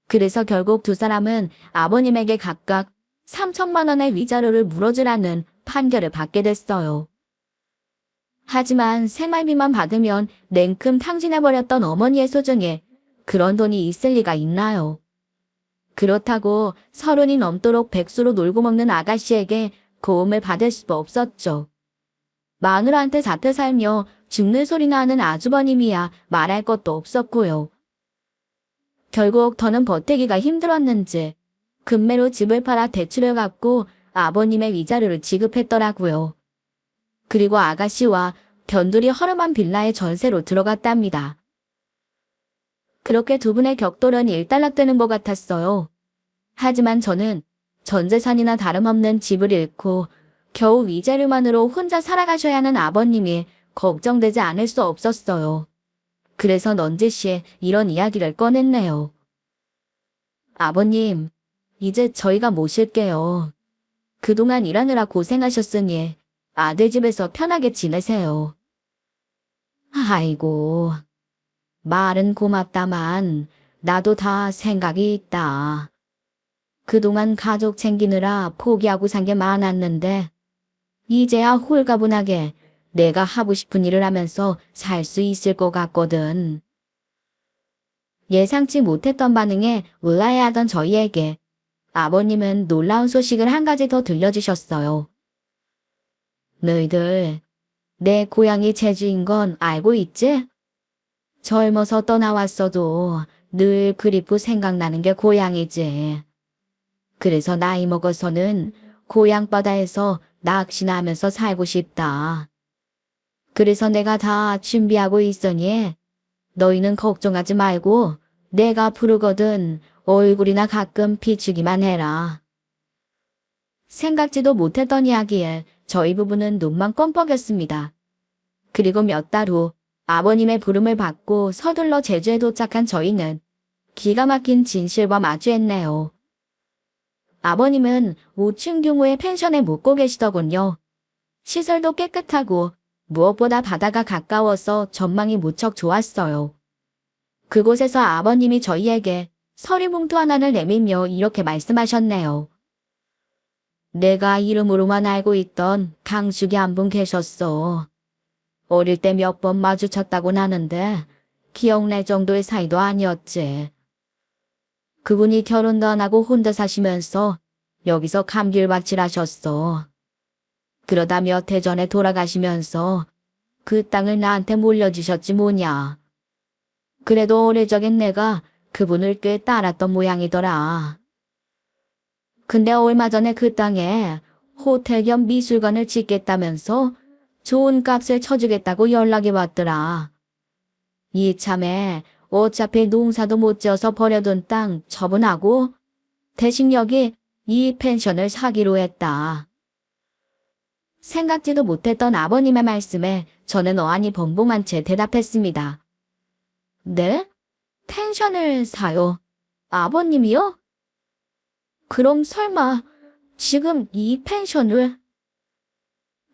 그래서 결국 두 사람은 아버님에게 각각 3천만 원의 위자료를 물어주라는 판결을 받게 됐어요. 하지만 생활비만 받으면 냉큼 탕진해버렸던 어머니의 소중에 그런 돈이 있을 리가 있나요? 그렇다고 서른이 넘도록 백수로 놀고 먹는 아가씨에게 고음을 받을 수도 없었죠. 마누라한테 잡혀 살며 죽는 소리나 하는 아주버님이야 말할 것도 없었고요. 결국 더는 버티기가 힘들었는지 금매로 집을 팔아 대출을 갚고 아버님의 위자료를 지급했더라고요. 그리고 아가씨와 변두리 허름한 빌라에 전세로 들어갔답니다. 그렇게 두 분의 격돌은 일단락되는 것 같았어요. 하지만 저는 전 재산이나 다름없는 집을 잃고 겨우 위자료만으로 혼자 살아가셔야 하는 아버님이 걱정되지 않을 수 없었어요. 그래서 넌지시 이런 이야기를 꺼냈네요. 아버님, 이제 저희가 모실게요. 그동안 일하느라 고생하셨으니 아들 집에서 편하게 지내세요. 아이고, 말은 고맙다만 나도 다 생각이 있다. 그동안 가족 챙기느라 포기하고 산 게 많았는데 이제야 홀가분하게 내가 하고 싶은 일을 하면서 살 수 있을 것 같거든. 예상치 못했던 반응에 의아해하던 저희에게 아버님은 놀라운 소식을 한 가지 더 들려주셨어요. 너희들, 내 고향이 제주인 건 알고 있지? 젊어서 떠나왔어도 늘 그립고 생각나는 게 고향이지. 그래서 나이 먹어서는 고향 바다에서 낚시나 하면서 살고 싶다. 그래서 내가 다 준비하고 있으니 너희는 걱정하지 말고 내가 부르거든 얼굴이나 가끔 비추기만 해라. 생각지도 못했던 이야기에 저희 부부는 눈만 껌뻑였습니다. 그리고 몇 달 후 아버님의 부름을 받고 서둘러 제주에 도착한 저희는 기가 막힌 진실과 마주했네요. 아버님은 5층 규모의 펜션에 묵고 계시더군요. 시설도 깨끗하고 무엇보다 바다가 가까워서 전망이 무척 좋았어요. 그곳에서 아버님이 저희에게 서리봉투 하나를 내밀며 이렇게 말씀하셨네요. 내가 이름으로만 알고 있던 강숙이 한 분 계셨어. 어릴 때 몇 번 마주쳤다곤 하는데 기억날 정도의 사이도 아니었지. 그분이 결혼도 안 하고 혼자 사시면서 여기서 감귤밭을 하셨어. 그러다 몇 해 전에 돌아가시면서 그 땅을 나한테 물려주셨지 뭐냐. 그래도 오래적인 내가 그분을 꽤 따랐던 모양이더라. 근데 얼마 전에 그 땅에 호텔 겸 미술관을 짓겠다면서 좋은 값을 쳐주겠다고 연락이 왔더라. 이참에 어차피 농사도 못 지어서 버려둔 땅 처분하고 대신 여기 이 펜션을 사기로 했다. 생각지도 못했던 아버님의 말씀에 저는 어안이 벙벙한 채 대답했습니다. 네? 펜션을 사요? 아버님이요? 그럼 설마 지금 이 펜션을?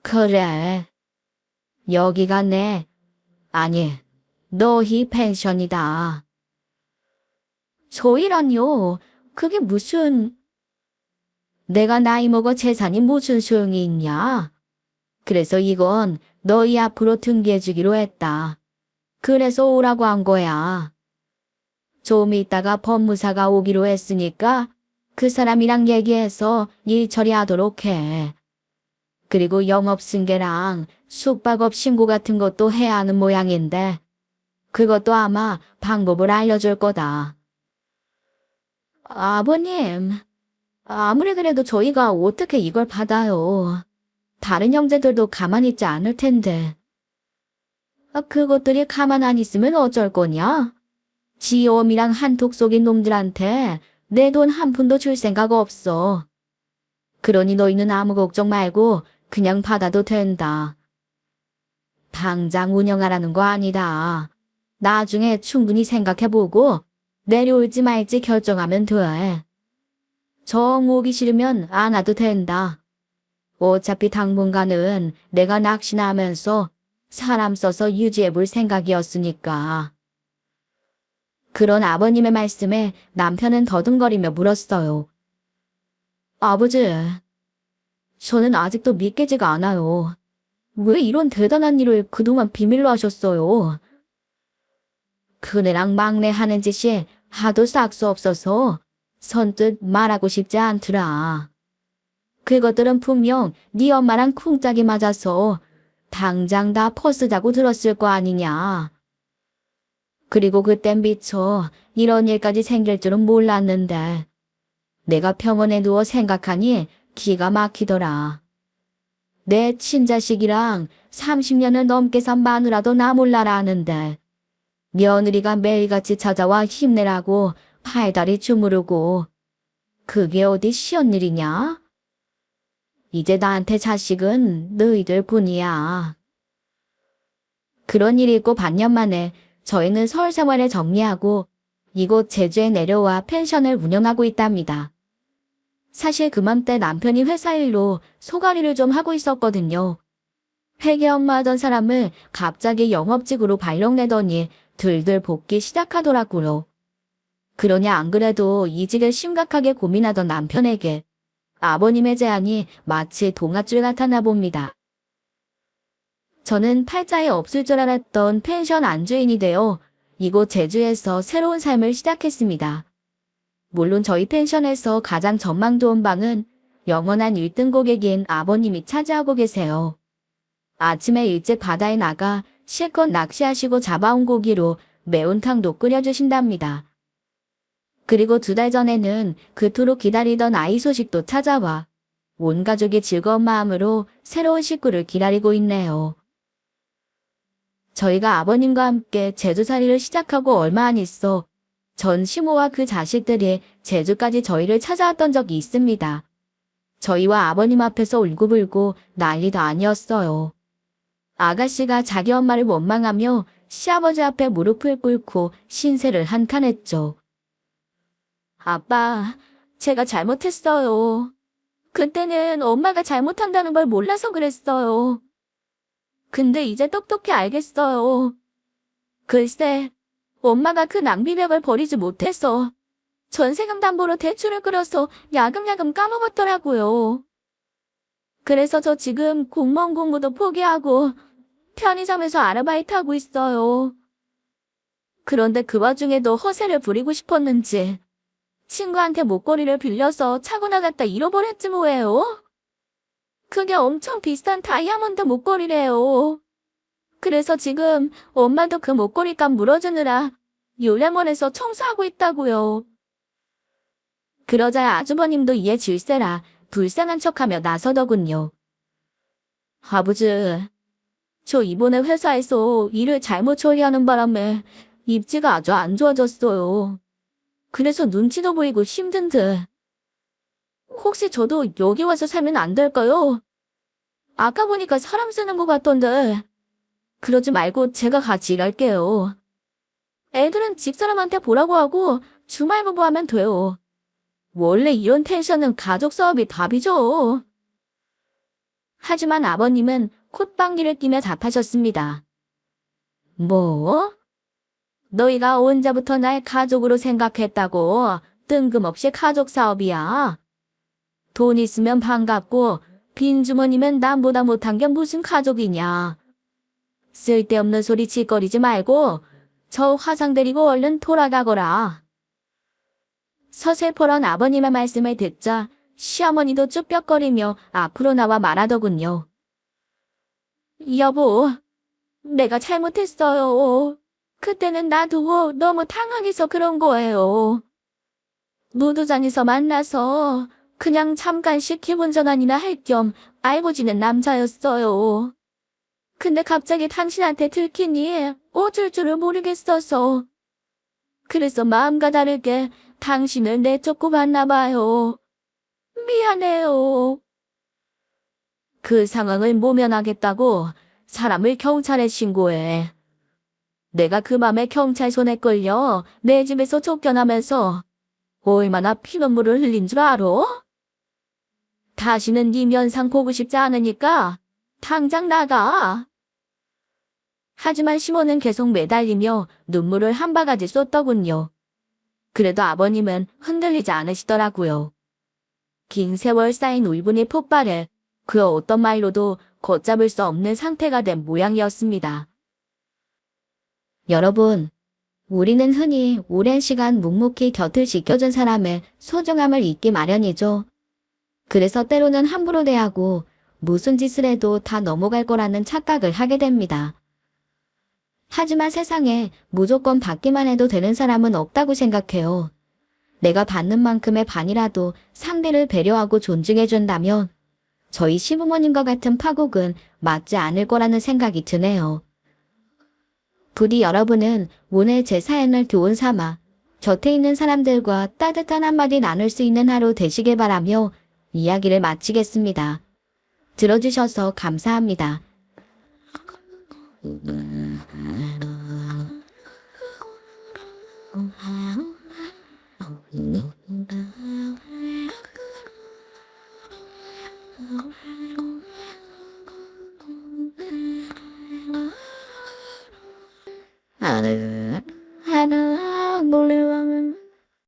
그래. 여기가 아니, 너희 펜션이다. 저희란요. 그게 무슨... 내가 나이 먹어 재산이 무슨 소용이 있냐? 그래서 이건 너희 앞으로 등기해주기로 했다. 그래서 오라고 한 거야. 좀 이따가 법무사가 오기로 했으니까 그 사람이랑 얘기해서 일 처리하도록 해. 그리고 영업승계랑 숙박업 신고 같은 것도 해야 하는 모양인데 그것도 아마 방법을 알려줄 거다. 아버님, 아무리 그래도 저희가 어떻게 이걸 받아요. 다른 형제들도 가만히 있지 않을 텐데. 그것들이 가만 안 있으면 어쩔 거냐? 지엄이랑 한톡 속인 놈들한테 내 돈 한 푼도 줄 생각 없어. 그러니 너희는 아무 걱정 말고 그냥 받아도 된다. 당장 운영하라는 거 아니다. 나중에 충분히 생각해보고 내려올지 말지 결정하면 돼. 정 오기 싫으면 안 와도 된다. 어차피 당분간은 내가 낚시나 하면서 사람 써서 유지해볼 생각이었으니까. 그런 아버님의 말씀에 남편은 더듬거리며 물었어요. 아버지, 저는 아직도 믿기지가 않아요. 왜 이런 대단한 일을 그동안 비밀로 하셨어요? 그네랑 막내 하는 짓이 하도 싹수 없어서 선뜻 말하고 싶지 않더라. 그것들은 분명 네 엄마랑 쿵짝이 맞아서 당장 다 퍼스자고 들었을 거 아니냐. 그리고 그땐 미처 이런 일까지 생길 줄은 몰랐는데 내가 병원에 누워 생각하니 기가 막히더라. 내 친자식이랑 30년을 넘게 산 마누라도 나 몰라라 하는데 며느리가 매일같이 찾아와 힘내라고 팔다리 주무르고 그게 어디 쉬운 일이냐? 이제 나한테 자식은 너희들 뿐이야. 그런 일이 있고 반년 만에 저희는 서울 생활을 정리하고 이곳 제주에 내려와 펜션을 운영하고 있답니다. 사실 그맘때 남편이 회사 일로 소가리를 좀 하고 있었거든요. 회계 업무하던 사람을 갑자기 영업직으로 발령내더니 들들 볶기 시작하더라고요. 그러냐 안 그래도 이직을 심각하게 고민하던 남편에게 아버님의 제안이 마치 동아줄 같았나 봅니다. 저는 팔자에 없을 줄 알았던 펜션 안주인이 되어 이곳 제주에서 새로운 삶을 시작했습니다. 물론 저희 펜션에서 가장 전망 좋은 방은 영원한 1등 고객인 아버님이 차지하고 계세요. 아침에 일찍 바다에 나가 실컷 낚시하시고 잡아온 고기로 매운탕도 끓여주신답니다. 그리고 2달 전에는 그토록 기다리던 아이 소식도 찾아와 온 가족이 즐거운 마음으로 새로운 식구를 기다리고 있네요. 저희가 아버님과 함께 제주살이를 시작하고 얼마 안 있어 전 시모와 그 자식들이 제주까지 저희를 찾아왔던 적이 있습니다. 저희와 아버님 앞에서 울고불고 난리도 아니었어요. 아가씨가 자기 엄마를 원망하며 시아버지 앞에 무릎을 꿇고 신세를 한탄했죠. 아빠, 제가 잘못했어요. 그때는 엄마가 잘못한다는 걸 몰라서 그랬어요. 근데 이제 똑똑히 알겠어요. 글쎄, 엄마가 그 낭비벽을 버리지 못해서 전세금 담보로 대출을 끌어서 야금야금 까먹었더라고요. 그래서 저 지금 공무원 공부도 포기하고 편의점에서 아르바이트하고 있어요. 그런데 그 와중에도 허세를 부리고 싶었는지 친구한테 목걸이를 빌려서 차고 나갔다 잃어버렸지 뭐예요? 그게 엄청 비싼 다이아몬드 목걸이래요. 그래서 지금 엄마도 그 목걸이 값 물어주느라 요양원에서 청소하고 있다고요. 그러자 아주버님도 이에 질세라 불쌍한 척하며 나서더군요. 아버지, 저 이번에 회사에서 일을 잘못 처리하는 바람에 입지가 아주 안 좋아졌어요. 그래서 눈치도 보이고 힘든데 혹시 저도 여기 와서 살면 안 될까요? 아까 보니까 사람 쓰는 것 같던데. 그러지 말고 제가 같이 일할게요. 애들은 집사람한테 보라고 하고 주말 부부하면 돼요. 원래 이런 텐션은 가족 사업이 답이죠. 하지만 아버님은 콧방귀를 끼며 답하셨습니다. 뭐? 너희가 언제부터 날 가족으로 생각했다고? 뜬금없이 가족 사업이야. 돈 있으면 반갑고 빈주머니면 남보다 못한 게 무슨 가족이냐. 쓸데없는 소리 짓거리지 말고 저 화상 데리고 얼른 돌아가거라. 서슬퍼런 아버님의 말씀을 듣자 시어머니도 쭈뼛거리며 앞으로 나와 말하더군요. 여보, 내가 잘못했어요. 그때는 나도 너무 당황해서 그런 거예요. 무도장에서 만나서 그냥 잠깐씩 기분 전환이나 할 겸 알고 지낸 남자였어요. 근데 갑자기 당신한테 들키니 어쩔 줄을 모르겠어서. 그래서 마음과 다르게 당신을 내쫓고 봤나 봐요. 미안해요. 그 상황을 모면하겠다고 사람을 경찰에 신고해. 내가 그 맘에 경찰 손에 끌려 내 집에서 쫓겨나면서 얼마나 피눈물을 흘린 줄 알아? 다시는 네 면상 보고 싶지 않으니까 당장 나가. 하지만 시모는 계속 매달리며 눈물을 한 바가지 쏟더군요. 그래도 아버님은 흔들리지 않으시더라고요. 긴 세월 쌓인 울분이 폭발해 그 어떤 말로도 걷잡을 수 없는 상태가 된 모양이었습니다. 여러분, 우리는 흔히 오랜 시간 묵묵히 곁을 지켜준 사람의 소중함을 잊기 마련이죠. 그래서 때로는 함부로 대하고 무슨 짓을 해도 다 넘어갈 거라는 착각을 하게 됩니다. 하지만 세상에 무조건 받기만 해도 되는 사람은 없다고 생각해요. 내가 받는 만큼의 반이라도 상대를 배려하고 존중해준다면 저희 시부모님과 같은 파국은 맞지 않을 거라는 생각이 드네요. 부디 여러분은 오늘 제 사연을 교훈 삼아 곁에 있는 사람들과 따뜻한 한마디 나눌 수 있는 하루 되시길 바라며 이야기를 마치겠습니다. 들어주셔서 감사합니다. 하늘 몰래